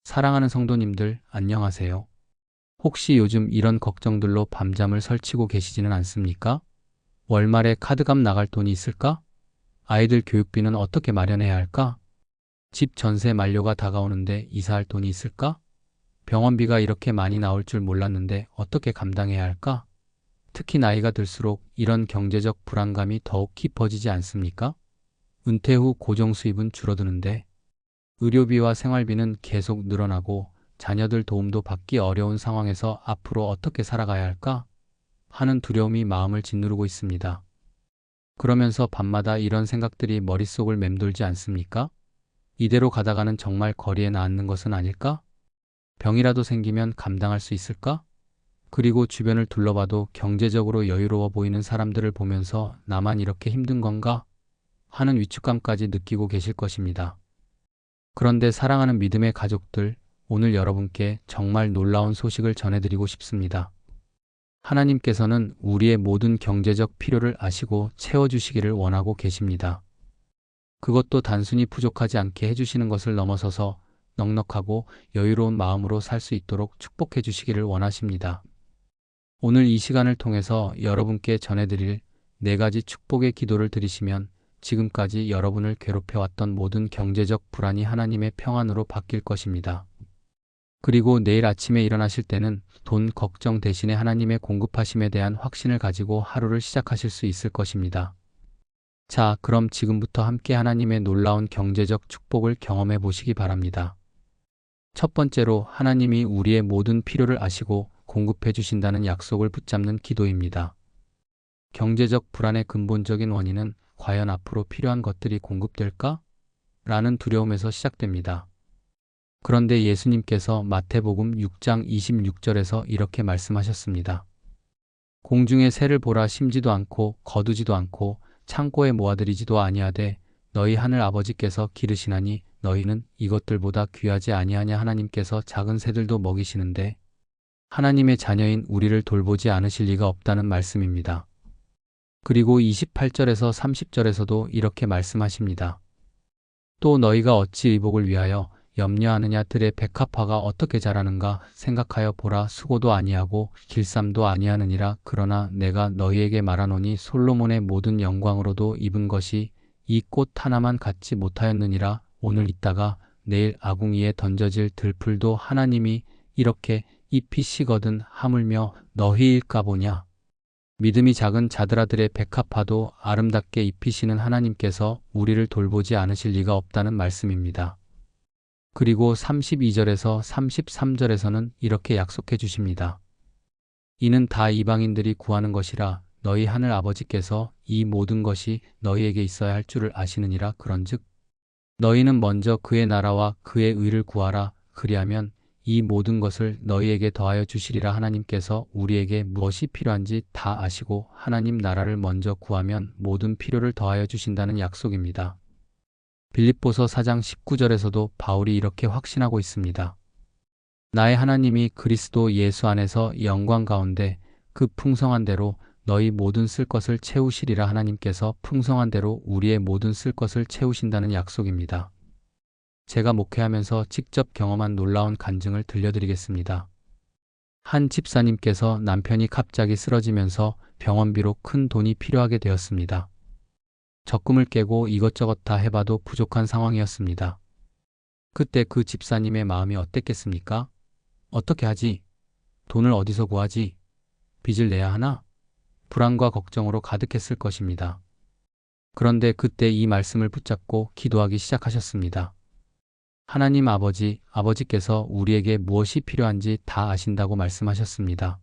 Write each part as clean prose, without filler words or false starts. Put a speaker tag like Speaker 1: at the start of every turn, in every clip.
Speaker 1: 사랑하는 성도님들, 안녕하세요. 혹시 요즘 이런 걱정들로 밤잠을 설치고 계시지는 않습니까? 월말에 카드값 나갈 돈이 있을까? 아이들 교육비는 어떻게 마련해야 할까? 집 전세 만료가 다가오는데 이사할 돈이 있을까? 병원비가 이렇게 많이 나올 줄 몰랐는데 어떻게 감당해야 할까? 특히 나이가 들수록 이런 경제적 불안감이 더욱 깊어지지 않습니까? 은퇴 후 고정 수입은 줄어드는데 의료비와 생활비는 계속 늘어나고 자녀들 도움도 받기 어려운 상황에서 앞으로 어떻게 살아가야 할까 하는 두려움이 마음을 짓누르고 있습니다. 그러면서 밤마다 이런 생각들이 머릿속을 맴돌지 않습니까? 이대로 가다가는 정말 거리에 나앉는 것은 아닐까? 병이라도 생기면 감당할 수 있을까? 그리고 주변을 둘러봐도 경제적으로 여유로워 보이는 사람들을 보면서 나만 이렇게 힘든 건가 하는 위축감까지 느끼고 계실 것입니다. 그런데 사랑하는 믿음의 가족들, 오늘 여러분께 정말 놀라운 소식을 전해드리고 싶습니다. 하나님께서는 우리의 모든 경제적 필요를 아시고 채워주시기를 원하고 계십니다. 그것도 단순히 부족하지 않게 해주시는 것을 넘어서서 넉넉하고 여유로운 마음으로 살 수 있도록 축복해 주시기를 원하십니다. 오늘 이 시간을 통해서 여러분께 전해드릴 4가지 축복의 기도를 드리시면 지금까지 여러분을 괴롭혀왔던 모든 경제적 불안이 하나님의 평안으로 바뀔 것입니다. 그리고 내일 아침에 일어나실 때는 돈 걱정 대신에 하나님의 공급하심에 대한 확신을 가지고 하루를 시작하실 수 있을 것입니다. 자, 그럼 지금부터 함께 하나님의 놀라운 경제적 축복을 경험해 보시기 바랍니다. 첫 번째로 하나님이 우리의 모든 필요를 아시고 공급해 주신다는 약속을 붙잡는 기도입니다. 경제적 불안의 근본적인 원인은 과연 앞으로 필요한 것들이 공급될까? 라는 두려움에서 시작됩니다. 그런데 예수님께서 마태복음 6장 26절에서 이렇게 말씀하셨습니다. 공중의 새를 보라, 심지도 않고 거두지도 않고 창고에 모아들이지도 아니하되 너희 하늘 아버지께서 기르시나니 너희는 이것들보다 귀하지 아니하냐. 하나님께서 작은 새들도 먹이시는데 하나님의 자녀인 우리를 돌보지 않으실 리가 없다는 말씀입니다. 그리고 28절에서 30절에서도 이렇게 말씀하십니다. 또 너희가 어찌 의복을 위하여 염려하느냐. 들의 백합화가 어떻게 자라는가 생각하여 보라. 수고도 아니하고 길쌈도 아니하느니라. 그러나 내가 너희에게 말하노니 솔로몬의 모든 영광으로도 입은 것이 이 꽃 하나만 갖지 못하였느니라. 오늘 있다가 내일 아궁이에 던져질 들풀도 하나님이 이렇게 입히시거든 하물며 너희일까 보냐. 믿음이 작은 자들아들의 백합화도 아름답게 입히시는 하나님께서 우리를 돌보지 않으실 리가 없다는 말씀입니다. 그리고 32절에서 33절에서는 이렇게 약속해 주십니다. 이는 다 이방인들이 구하는 것이라 너희 하늘 아버지께서 이 모든 것이 너희에게 있어야 할 줄을 아시느니라. 그런즉 너희는 먼저 그의 나라와 그의 의를 구하라. 그리하면 이 모든 것을 너희에게 더하여 주시리라. 하나님께서 우리에게 무엇이 필요한지 다 아시고 하나님 나라를 먼저 구하면 모든 필요를 더하여 주신다는 약속입니다. 빌립보서 4장 19절에서도 바울이 이렇게 확신하고 있습니다. 나의 하나님이 그리스도 예수 안에서 영광 가운데 그 풍성한 대로 너희 모든 쓸 것을 채우시리라. 하나님께서 풍성한 대로 우리의 모든 쓸 것을 채우신다는 약속입니다. 제가 목회하면서 직접 경험한 놀라운 간증을 들려드리겠습니다. 한 집사님께서 남편이 갑자기 쓰러지면서 병원비로 큰 돈이 필요하게 되었습니다. 적금을 깨고 이것저것 다 해봐도 부족한 상황이었습니다. 그때 그 집사님의 마음이 어땠겠습니까? 어떻게 하지? 돈을 어디서 구하지? 빚을 내야 하나? 불안과 걱정으로 가득했을 것입니다. 그런데 그때 이 말씀을 붙잡고 기도하기 시작하셨습니다. 하나님 아버지께서 우리에게 무엇이 필요한지 다 아신다고 말씀하셨습니다.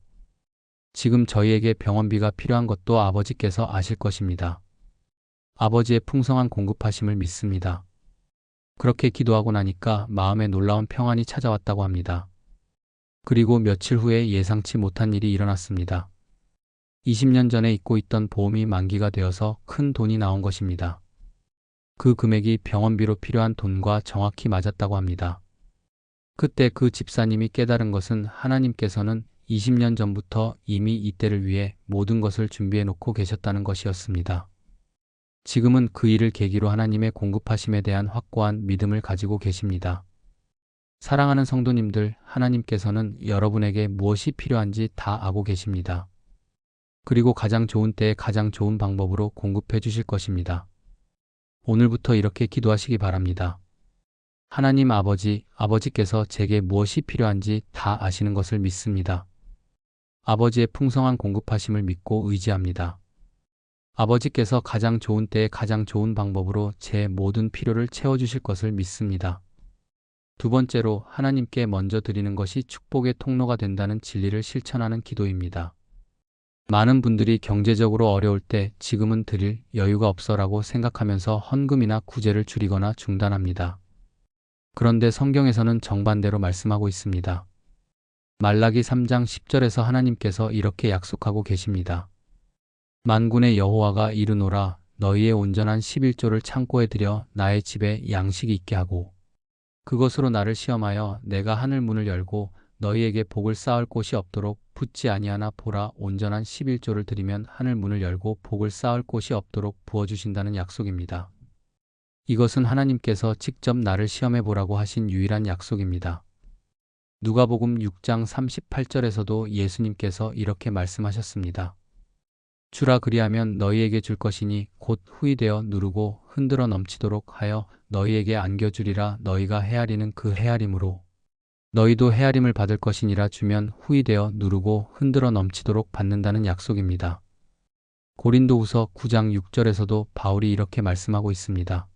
Speaker 1: 지금 저희에게 병원비가 필요한 것도 아버지께서 아실 것입니다. 아버지의 풍성한 공급하심을 믿습니다. 그렇게 기도하고 나니까 마음에 놀라운 평안이 찾아왔다고 합니다. 그리고 며칠 후에 예상치 못한 일이 일어났습니다. 20년 전에 잊고 있던 보험이 만기가 되어서 큰 돈이 나온 것입니다. 그 금액이 병원비로 필요한 돈과 정확히 맞았다고 합니다. 그때 그 집사님이 깨달은 것은 하나님께서는 20년 전부터 이미 이때를 위해 모든 것을 준비해 놓고 계셨다는 것이었습니다. 지금은 그 일을 계기로 하나님의 공급하심에 대한 확고한 믿음을 가지고 계십니다. 사랑하는 성도님들, 하나님께서는 여러분에게 무엇이 필요한지 다 알고 계십니다. 그리고 가장 좋은 때에 가장 좋은 방법으로 공급해 주실 것입니다. 오늘부터 이렇게 기도하시기 바랍니다. 하나님 아버지, 아버지께서 제게 무엇이 필요한지 다 아시는 것을 믿습니다. 아버지의 풍성한 공급하심을 믿고 의지합니다. 아버지께서 가장 좋은 때에 가장 좋은 방법으로 제 모든 필요를 채워주실 것을 믿습니다. 두 번째로 하나님께 먼저 드리는 것이 축복의 통로가 된다는 진리를 실천하는 기도입니다. 많은 분들이 경제적으로 어려울 때 지금은 드릴 여유가 없어라고 생각하면서 헌금이나 구제를 줄이거나 중단합니다. 그런데 성경에서는 정반대로 말씀하고 있습니다. 말라기 3장 10절에서 하나님께서 이렇게 약속하고 계십니다. 만군의 여호와가 이르노라, 너희의 온전한 11조를 창고에 들여 나의 집에 양식이 있게 하고 그것으로 나를 시험하여 내가 하늘 문을 열고 너희에게 복을 쌓을 곳이 없도록 붙지 아니하나 보라, 온전한 11조를 드리면 하늘 문을 열고 복을 쌓을 곳이 없도록 부어주신다는 약속입니다. 이것은 하나님께서 직접 나를 시험해 보라고 하신 유일한 약속입니다. 누가복음 6장 38절에서도 예수님께서 이렇게 말씀하셨습니다. 주라 그리하면 너희에게 줄 것이니 곧 후히 되어 누르고 흔들어 넘치도록 하여 너희에게 안겨주리라. 너희가 헤아리는 그 헤아림으로 너희도 헤아림을 받을 것이니라. 주면 후히 되어 누르고 흔들어 넘치도록 받는다는 약속입니다. 고린도후서 9장 6절에서도 바울이 이렇게 말씀하고 있습니다.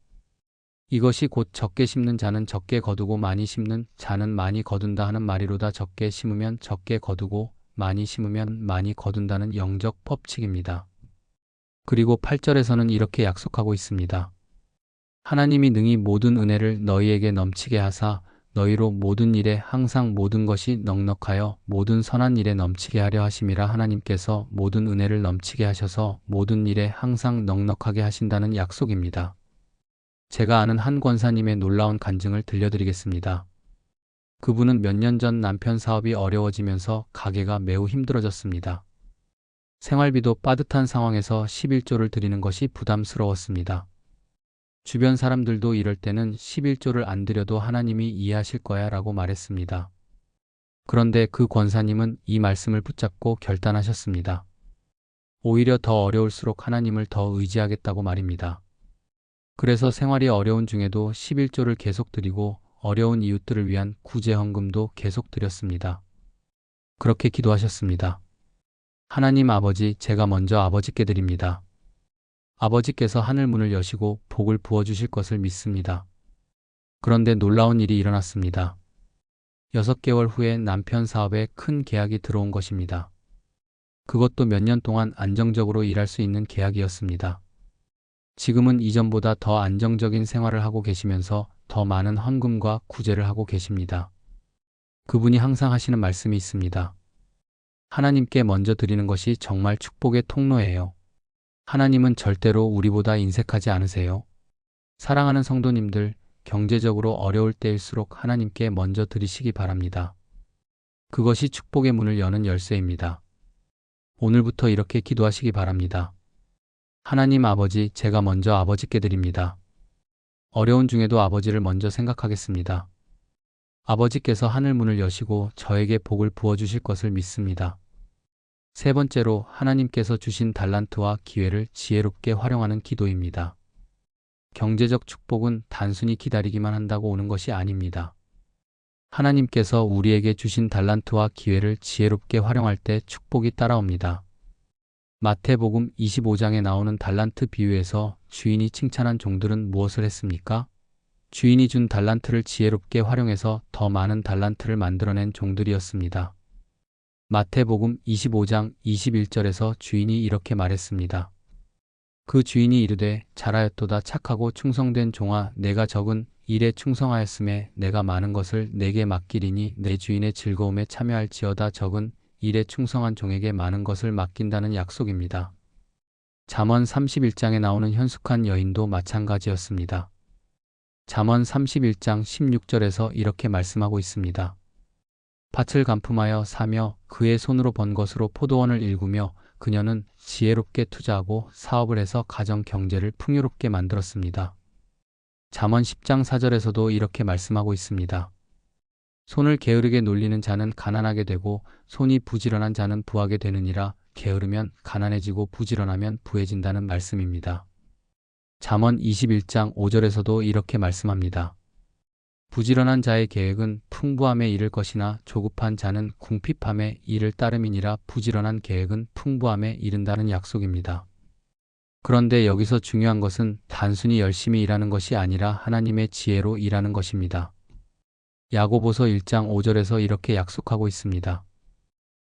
Speaker 1: 이것이 곧 적게 심는 자는 적게 거두고 많이 심는 자는 많이 거둔다 하는 말이로다. 적게 심으면 적게 거두고 많이 심으면 많이 거둔다는 영적 법칙입니다. 그리고 8절에서는 이렇게 약속하고 있습니다. 하나님이 능히 모든 은혜를 너희에게 넘치게 하사 너희로 모든 일에 항상 모든 것이 넉넉하여 모든 선한 일에 넘치게 하려 하심이라. 하나님께서 모든 은혜를 넘치게 하셔서 모든 일에 항상 넉넉하게 하신다는 약속입니다. 제가 아는 한 권사님의 놀라운 간증을 들려드리겠습니다. 그분은 몇 년 전 남편 사업이 어려워지면서 가게가 매우 힘들어졌습니다. 생활비도 빠듯한 상황에서 11조를 드리는 것이 부담스러웠습니다. 주변 사람들도 이럴 때는 11조를 안 드려도 하나님이 이해하실 거야 라고 말했습니다. 그런데 그 권사님은 이 말씀을 붙잡고 결단하셨습니다. 오히려 더 어려울수록 하나님을 더 의지하겠다고 말입니다. 그래서 생활이 어려운 중에도 11조를 계속 드리고 어려운 이웃들을 위한 구제 헌금도 계속 드렸습니다. 그렇게 기도하셨습니다. 하나님 아버지, 제가 먼저 아버지께 드립니다. 아버지께서 하늘 문을 여시고 복을 부어주실 것을 믿습니다. 그런데 놀라운 일이 일어났습니다. 6개월 후에 남편 사업에 큰 계약이 들어온 것입니다. 그것도 몇 년 동안 안정적으로 일할 수 있는 계약이었습니다. 지금은 이전보다 더 안정적인 생활을 하고 계시면서 더 많은 헌금과 구제를 하고 계십니다. 그분이 항상 하시는 말씀이 있습니다. 하나님께 먼저 드리는 것이 정말 축복의 통로예요. 하나님은 절대로 우리보다 인색하지 않으세요. 사랑하는 성도님들, 경제적으로 어려울 때일수록 하나님께 먼저 드리시기 바랍니다. 그것이 축복의 문을 여는 열쇠입니다. 오늘부터 이렇게 기도하시기 바랍니다. 하나님 아버지, 제가 먼저 아버지께 드립니다. 어려운 중에도 아버지를 먼저 생각하겠습니다. 아버지께서 하늘 문을 여시고 저에게 복을 부어주실 것을 믿습니다. 세 번째로 하나님께서 주신 달란트와 기회를 지혜롭게 활용하는 기도입니다. 경제적 축복은 단순히 기다리기만 한다고 오는 것이 아닙니다. 하나님께서 우리에게 주신 달란트와 기회를 지혜롭게 활용할 때 축복이 따라옵니다. 마태복음 25장에 나오는 달란트 비유에서 주인이 칭찬한 종들은 무엇을 했습니까? 주인이 준 달란트를 지혜롭게 활용해서 더 많은 달란트를 만들어낸 종들이었습니다. 마태복음 25장 21절에서 주인이 이렇게 말했습니다. 그 주인이 이르되 잘하였도다 착하고 충성된 종아, 내가 적은 일에 충성하였음에 내가 많은 것을 내게 맡기리니 내 주인의 즐거움에 참여할지어다. 적은 일에 충성한 종에게 많은 것을 맡긴다는 약속입니다. 잠언 31장에 나오는 현숙한 여인도 마찬가지였습니다. 잠언 31장 16절에서 이렇게 말씀하고 있습니다. 밭을 간품하여 사며 그의 손으로 번 것으로 포도원을 일구며 그녀는 지혜롭게 투자하고 사업을 해서 가정 경제를 풍요롭게 만들었습니다. 잠언 10장 4절에서도 이렇게 말씀하고 있습니다. 손을 게으르게 놀리는 자는 가난하게 되고 손이 부지런한 자는 부하게 되느니라. 게으르면 가난해지고 부지런하면 부해진다는 말씀입니다. 잠언 21장 5절에서도 이렇게 말씀합니다. 부지런한 자의 계획은 풍부함에 이를 것이나 조급한 자는 궁핍함에 이를 따름이니라. 부지런한 계획은 풍부함에 이른다는 약속입니다. 그런데 여기서 중요한 것은 단순히 열심히 일하는 것이 아니라 하나님의 지혜로 일하는 것입니다. 야고보서 1장 5절에서 이렇게 약속하고 있습니다.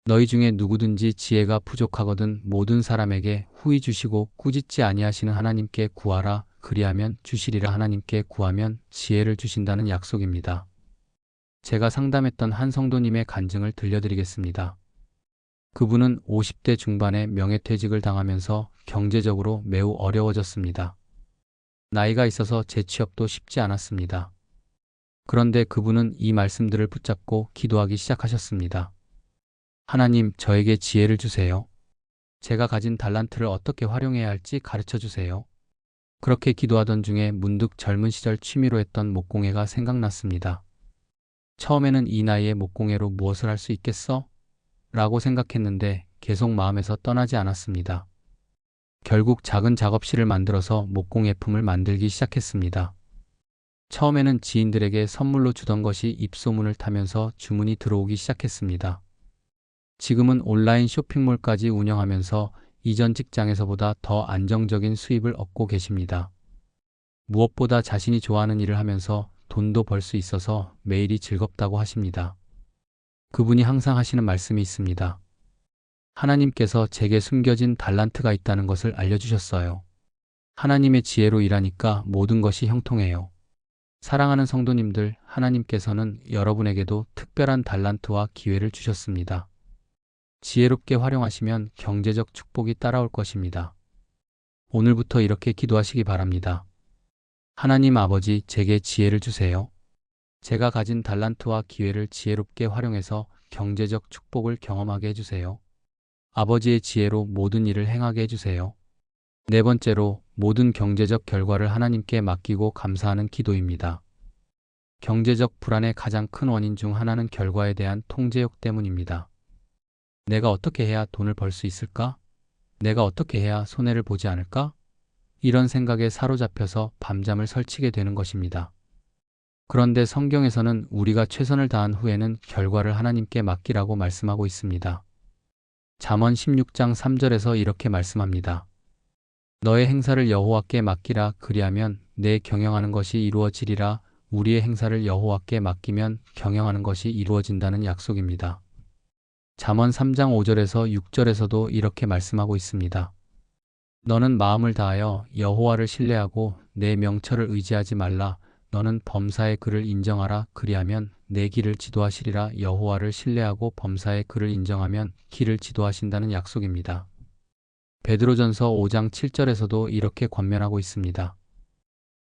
Speaker 1: 너희 중에 누구든지 지혜가 부족하거든 모든 사람에게 후히 주시고 꾸짖지 아니하시는 하나님께 구하라. 그리하면 주시리라. 하나님께 구하면 지혜를 주신다는 약속입니다. 제가 상담했던 한 성도님의 간증을 들려드리겠습니다. 그분은 50대 중반에 명예퇴직을 당하면서 경제적으로 매우 어려워졌습니다. 나이가 있어서 재취업도 쉽지 않았습니다. 그런데 그분은 이 말씀들을 붙잡고 기도하기 시작하셨습니다. 하나님, 저에게 지혜를 주세요. 제가 가진 달란트를 어떻게 활용해야 할지 가르쳐 주세요. 그렇게 기도하던 중에 문득 젊은 시절 취미로 했던 목공예가 생각났습니다. 처음에는 이 나이에 목공예로 무엇을 할 수 있겠어? 라고 생각했는데 계속 마음에서 떠나지 않았습니다. 결국 작은 작업실을 만들어서 목공예품을 만들기 시작했습니다. 처음에는 지인들에게 선물로 주던 것이 입소문을 타면서 주문이 들어오기 시작했습니다. 지금은 온라인 쇼핑몰까지 운영하면서 이전 직장에서보다 더 안정적인 수입을 얻고 계십니다. 무엇보다 자신이 좋아하는 일을 하면서 돈도 벌 수 있어서 매일이 즐겁다고 하십니다. 그분이 항상 하시는 말씀이 있습니다. 하나님께서 제게 숨겨진 달란트가 있다는 것을 알려주셨어요. 하나님의 지혜로 일하니까 모든 것이 형통해요. 사랑하는 성도님들, 하나님께서는 여러분에게도 특별한 달란트와 기회를 주셨습니다. 지혜롭게 활용하시면 경제적 축복이 따라올 것입니다. 오늘부터 이렇게 기도하시기 바랍니다. 하나님 아버지, 제게 지혜를 주세요. 제가 가진 달란트와 기회를 지혜롭게 활용해서 경제적 축복을 경험하게 해주세요. 아버지의 지혜로 모든 일을 행하게 해주세요. 네 번째로, 모든 경제적 결과를 하나님께 맡기고 감사하는 기도입니다. 경제적 불안의 가장 큰 원인 중 하나는 결과에 대한 통제욕 때문입니다. 내가 어떻게 해야 돈을 벌 수 있을까? 내가 어떻게 해야 손해를 보지 않을까? 이런 생각에 사로잡혀서 밤잠을 설치게 되는 것입니다. 그런데 성경에서는 우리가 최선을 다한 후에는 결과를 하나님께 맡기라고 말씀하고 있습니다. 잠언 16장 3절에서 이렇게 말씀합니다. 너의 행사를 여호와께 맡기라. 그리하면 내 경영하는 것이 이루어지리라. 우리의 행사를 여호와께 맡기면 경영하는 것이 이루어진다는 약속입니다. 잠언 3장 5절에서 6절에서도 이렇게 말씀하고 있습니다. 너는 마음을 다하여 여호와를 신뢰하고 내 명철을 의지하지 말라. 너는 범사의 그를 인정하라. 그리하면 내 길을 지도하시리라. 여호와를 신뢰하고 범사의 그를 인정하면 길을 지도하신다는 약속입니다. 베드로전서 5장 7절에서도 이렇게 권면하고 있습니다.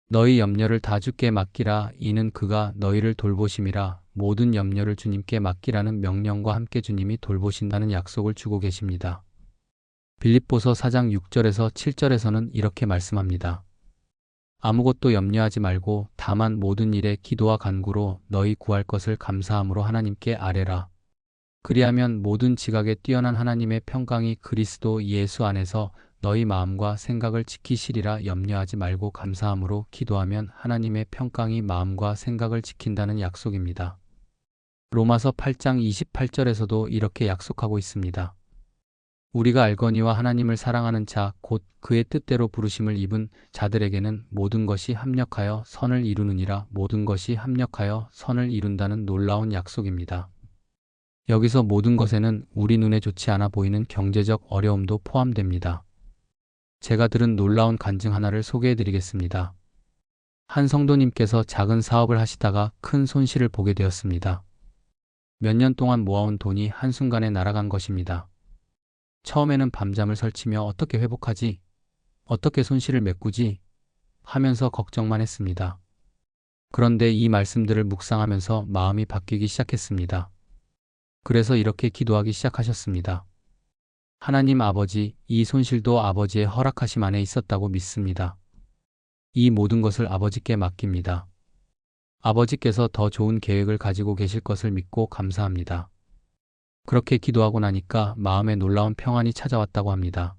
Speaker 1: 너희 염려를 다 주께 맡기라. 이는 그가 너희를 돌보심이라. 모든 염려를 주님께 맡기라는 명령과 함께 주님이 돌보신다는 약속을 주고 계십니다. 빌립보서 4장 6절에서 7절에서는 이렇게 말씀합니다. 아무것도 염려하지 말고 다만 모든 일에 기도와 간구로 너희 구할 것을 감사함으로 하나님께 아뢰라. 그리하면 모든 지각에 뛰어난 하나님의 평강이 그리스도 예수 안에서 너희 마음과 생각을 지키시리라. 염려하지 말고 감사함으로 기도하면 하나님의 평강이 마음과 생각을 지킨다는 약속입니다. 로마서 8장 28절에서도 이렇게 약속하고 있습니다. 우리가 알거니와 하나님을 사랑하는 자, 곧 그의 뜻대로 부르심을 입은 자들에게는 모든 것이 합력하여 선을 이루느니라. 모든 것이 합력하여 선을 이룬다는 놀라운 약속입니다. 여기서 모든 것에는 우리 눈에 좋지 않아 보이는 경제적 어려움도 포함됩니다. 제가 들은 놀라운 간증 하나를 소개해 드리겠습니다. 한 성도님께서 작은 사업을 하시다가 큰 손실을 보게 되었습니다. 몇 년 동안 모아온 돈이 한순간에 날아간 것입니다. 처음에는 밤잠을 설치며 어떻게 회복하지? 어떻게 손실을 메꾸지? 하면서 걱정만 했습니다. 그런데 이 말씀들을 묵상하면서 마음이 바뀌기 시작했습니다. 그래서 이렇게 기도하기 시작하셨습니다. 하나님 아버지, 이 손실도 아버지의 허락하심 안에 있었다고 믿습니다. 이 모든 것을 아버지께 맡깁니다. 아버지께서 더 좋은 계획을 가지고 계실 것을 믿고 감사합니다. 그렇게 기도하고 나니까 마음에 놀라운 평안이 찾아왔다고 합니다.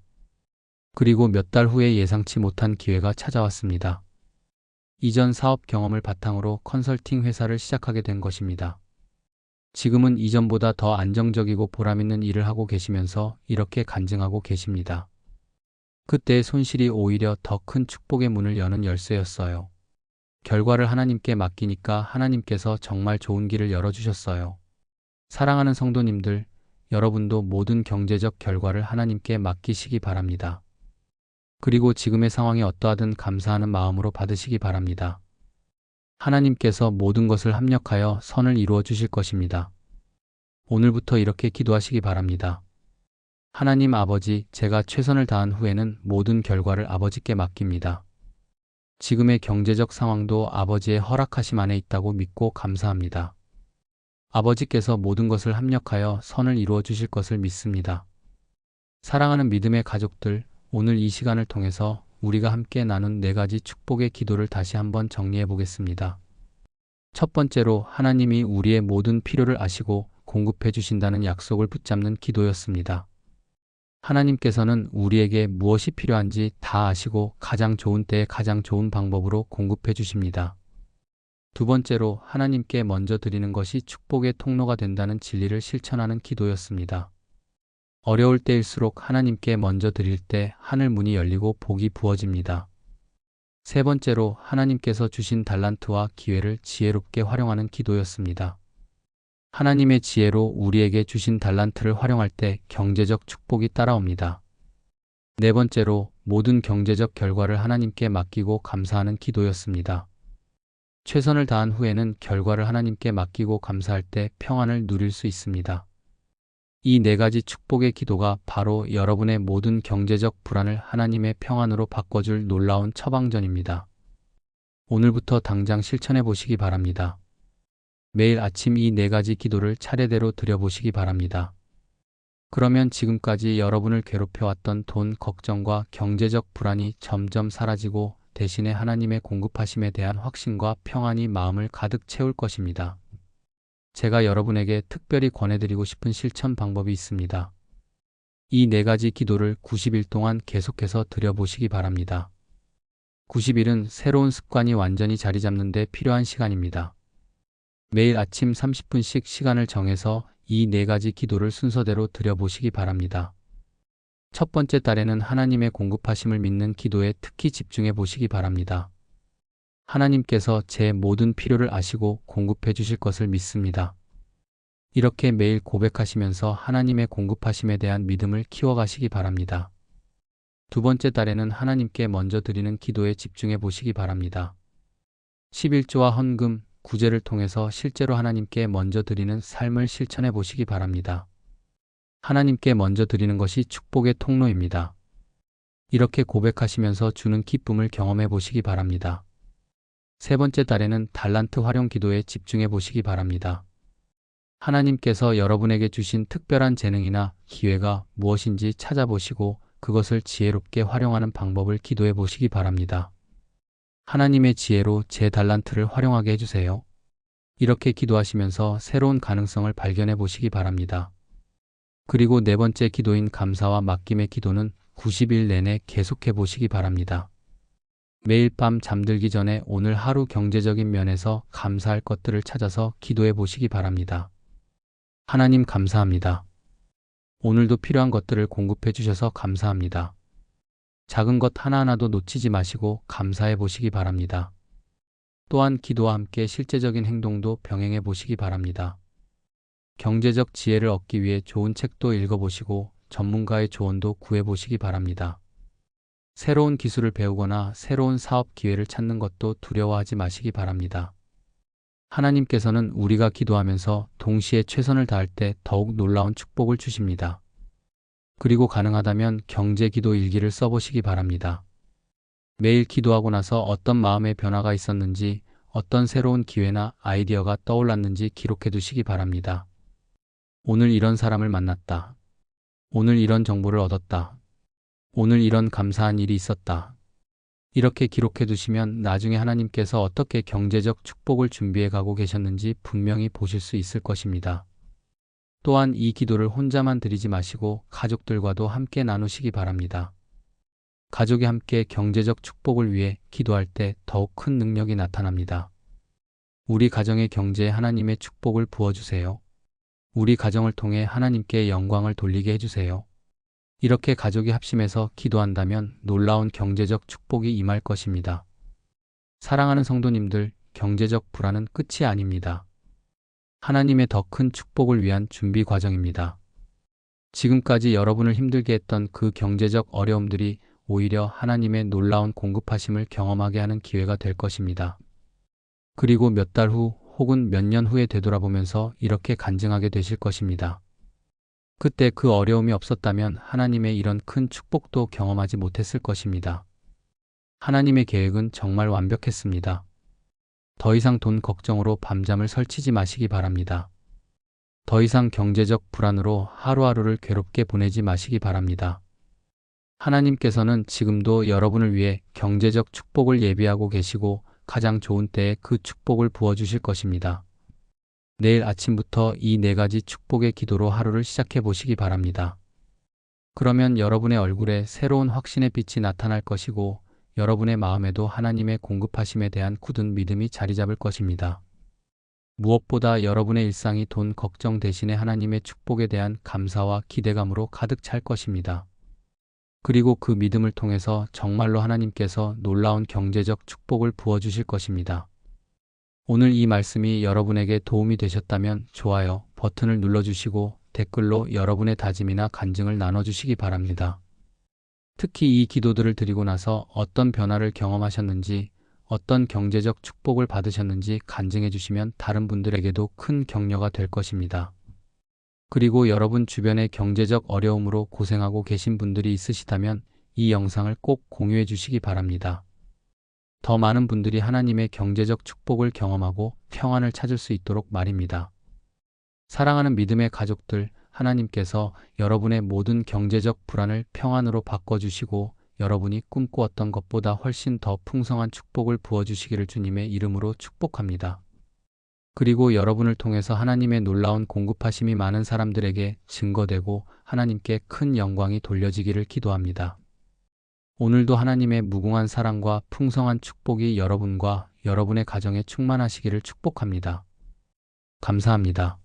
Speaker 1: 그리고 몇 달 후에 예상치 못한 기회가 찾아왔습니다. 이전 사업 경험을 바탕으로 컨설팅 회사를 시작하게 된 것입니다. 지금은 이전보다 더 안정적이고 보람있는 일을 하고 계시면서 이렇게 간증하고 계십니다. 그때의 손실이 오히려 더 큰 축복의 문을 여는 열쇠였어요. 결과를 하나님께 맡기니까 하나님께서 정말 좋은 길을 열어주셨어요. 사랑하는 성도님들, 여러분도 모든 경제적 결과를 하나님께 맡기시기 바랍니다. 그리고 지금의 상황이 어떠하든 감사하는 마음으로 받으시기 바랍니다. 하나님께서 모든 것을 합력하여 선을 이루어 주실 것입니다. 오늘부터 이렇게 기도하시기 바랍니다. 하나님 아버지, 제가 최선을 다한 후에는 모든 결과를 아버지께 맡깁니다. 지금의 경제적 상황도 아버지의 허락하심 안에 있다고 믿고 감사합니다. 아버지께서 모든 것을 합력하여 선을 이루어 주실 것을 믿습니다. 사랑하는 믿음의 가족들, 오늘 이 시간을 통해서 우리가 함께 나눈 4가지 축복의 기도를 다시 한번 정리해 보겠습니다. 첫 번째로 하나님이 우리의 모든 필요를 아시고 공급해 주신다는 약속을 붙잡는 기도였습니다. 하나님께서는 우리에게 무엇이 필요한지 다 아시고 가장 좋은 때에 가장 좋은 방법으로 공급해 주십니다. 두 번째로 하나님께 먼저 드리는 것이 축복의 통로가 된다는 진리를 실천하는 기도였습니다. 어려울 때일수록 하나님께 먼저 드릴 때 하늘 문이 열리고 복이 부어집니다. 세 번째로 하나님께서 주신 달란트와 기회를 지혜롭게 활용하는 기도였습니다. 하나님의 지혜로 우리에게 주신 달란트를 활용할 때 경제적 축복이 따라옵니다. 네 번째로 모든 경제적 결과를 하나님께 맡기고 감사하는 기도였습니다. 최선을 다한 후에는 결과를 하나님께 맡기고 감사할 때 평안을 누릴 수 있습니다. 이 4가지 축복의 기도가 바로 여러분의 모든 경제적 불안을 하나님의 평안으로 바꿔줄 놀라운 처방전입니다. 오늘부터 당장 실천해 보시기 바랍니다. 매일 아침 이 4가지 기도를 차례대로 드려보시기 바랍니다. 그러면 지금까지 여러분을 괴롭혀왔던 돈 걱정과 경제적 불안이 점점 사라지고 대신에 하나님의 공급하심에 대한 확신과 평안이 마음을 가득 채울 것입니다. 제가 여러분에게 특별히 권해드리고 싶은 실천 방법이 있습니다. 이 4가지 기도를 90일 동안 계속해서 드려보시기 바랍니다. 90일은 새로운 습관이 완전히 자리 잡는 데 필요한 시간입니다. 매일 아침 30분씩 시간을 정해서 이 4가지 기도를 순서대로 드려보시기 바랍니다. 첫 번째 달에는 하나님의 공급하심을 믿는 기도에 특히 집중해 보시기 바랍니다. 하나님께서 제 모든 필요를 아시고 공급해 주실 것을 믿습니다. 이렇게 매일 고백하시면서 하나님의 공급하심에 대한 믿음을 키워가시기 바랍니다. 두 번째 달에는 하나님께 먼저 드리는 기도에 집중해 보시기 바랍니다. 11조와 헌금, 구제를 통해서 실제로 하나님께 먼저 드리는 삶을 실천해 보시기 바랍니다. 하나님께 먼저 드리는 것이 축복의 통로입니다. 이렇게 고백하시면서 주는 기쁨을 경험해 보시기 바랍니다. 세 번째 달에는 달란트 활용 기도에 집중해 보시기 바랍니다. 하나님께서 여러분에게 주신 특별한 재능이나 기회가 무엇인지 찾아보시고 그것을 지혜롭게 활용하는 방법을 기도해 보시기 바랍니다. 하나님의 지혜로 제 달란트를 활용하게 해주세요. 이렇게 기도하시면서 새로운 가능성을 발견해 보시기 바랍니다. 그리고 4번째 기도인 감사와 맡김의 기도는 90일 내내 계속해 보시기 바랍니다. 매일 밤 잠들기 전에 오늘 하루 경제적인 면에서 감사할 것들을 찾아서 기도해 보시기 바랍니다. 하나님 감사합니다. 오늘도 필요한 것들을 공급해 주셔서 감사합니다. 작은 것 하나하나도 놓치지 마시고 감사해 보시기 바랍니다. 또한 기도와 함께 실제적인 행동도 병행해 보시기 바랍니다. 경제적 지혜를 얻기 위해 좋은 책도 읽어보시고 전문가의 조언도 구해보시기 바랍니다. 새로운 기술을 배우거나 새로운 사업 기회를 찾는 것도 두려워하지 마시기 바랍니다. 하나님께서는 우리가 기도하면서 동시에 최선을 다할 때 더욱 놀라운 축복을 주십니다. 그리고 가능하다면 경제 기도 일기를 써보시기 바랍니다. 매일 기도하고 나서 어떤 마음의 변화가 있었는지, 어떤 새로운 기회나 아이디어가 떠올랐는지 기록해 두시기 바랍니다. 오늘 이런 사람을 만났다. 오늘 이런 정보를 얻었다. 오늘 이런 감사한 일이 있었다. 이렇게 기록해 두시면 나중에 하나님께서 어떻게 경제적 축복을 준비해 가고 계셨는지 분명히 보실 수 있을 것입니다. 또한 이 기도를 혼자만 드리지 마시고 가족들과도 함께 나누시기 바랍니다. 가족이 함께 경제적 축복을 위해 기도할 때 더욱 큰 능력이 나타납니다. 우리 가정의 경제에 하나님의 축복을 부어주세요. 우리 가정을 통해 하나님께 영광을 돌리게 해주세요. 이렇게 가족이 합심해서 기도한다면 놀라운 경제적 축복이 임할 것입니다. 사랑하는 성도님들, 경제적 불안은 끝이 아닙니다. 하나님의 더 큰 축복을 위한 준비 과정입니다. 지금까지 여러분을 힘들게 했던 그 경제적 어려움들이 오히려 하나님의 놀라운 공급하심을 경험하게 하는 기회가 될 것입니다. 그리고 몇 달 후 혹은 몇 년 후에 되돌아보면서 이렇게 간증하게 되실 것입니다. 그때 그 어려움이 없었다면 하나님의 이런 큰 축복도 경험하지 못했을 것입니다. 하나님의 계획은 정말 완벽했습니다. 더 이상 돈 걱정으로 밤잠을 설치지 마시기 바랍니다. 더 이상 경제적 불안으로 하루하루를 괴롭게 보내지 마시기 바랍니다. 하나님께서는 지금도 여러분을 위해 경제적 축복을 예비하고 계시고 가장 좋은 때에 그 축복을 부어주실 것입니다. 내일 아침부터 이 4가지 축복의 기도로 하루를 시작해 보시기 바랍니다. 그러면 여러분의 얼굴에 새로운 확신의 빛이 나타날 것이고 여러분의 마음에도 하나님의 공급하심에 대한 굳은 믿음이 자리 잡을 것입니다. 무엇보다 여러분의 일상이 돈 걱정 대신에 하나님의 축복에 대한 감사와 기대감으로 가득 찰 것입니다. 그리고 그 믿음을 통해서 정말로 하나님께서 놀라운 경제적 축복을 부어주실 것입니다. 오늘 이 말씀이 여러분에게 도움이 되셨다면 좋아요 버튼을 눌러주시고 댓글로 여러분의 다짐이나 간증을 나눠주시기 바랍니다. 특히 이 기도들을 드리고 나서 어떤 변화를 경험하셨는지, 어떤 경제적 축복을 받으셨는지 간증해 주시면 다른 분들에게도 큰 격려가 될 것입니다. 그리고 여러분 주변에 경제적 어려움으로 고생하고 계신 분들이 있으시다면 이 영상을 꼭 공유해 주시기 바랍니다. 더 많은 분들이 하나님의 경제적 축복을 경험하고 평안을 찾을 수 있도록 말입니다. 사랑하는 믿음의 가족들, 하나님께서 여러분의 모든 경제적 불안을 평안으로 바꿔주시고 여러분이 꿈꾸었던 것보다 훨씬 더 풍성한 축복을 부어주시기를 주님의 이름으로 축복합니다. 그리고 여러분을 통해서 하나님의 놀라운 공급하심이 많은 사람들에게 증거되고 하나님께 큰 영광이 돌려지기를 기도합니다. 오늘도 하나님의 무궁한 사랑과 풍성한 축복이 여러분과 여러분의 가정에 충만하시기를 축복합니다. 감사합니다.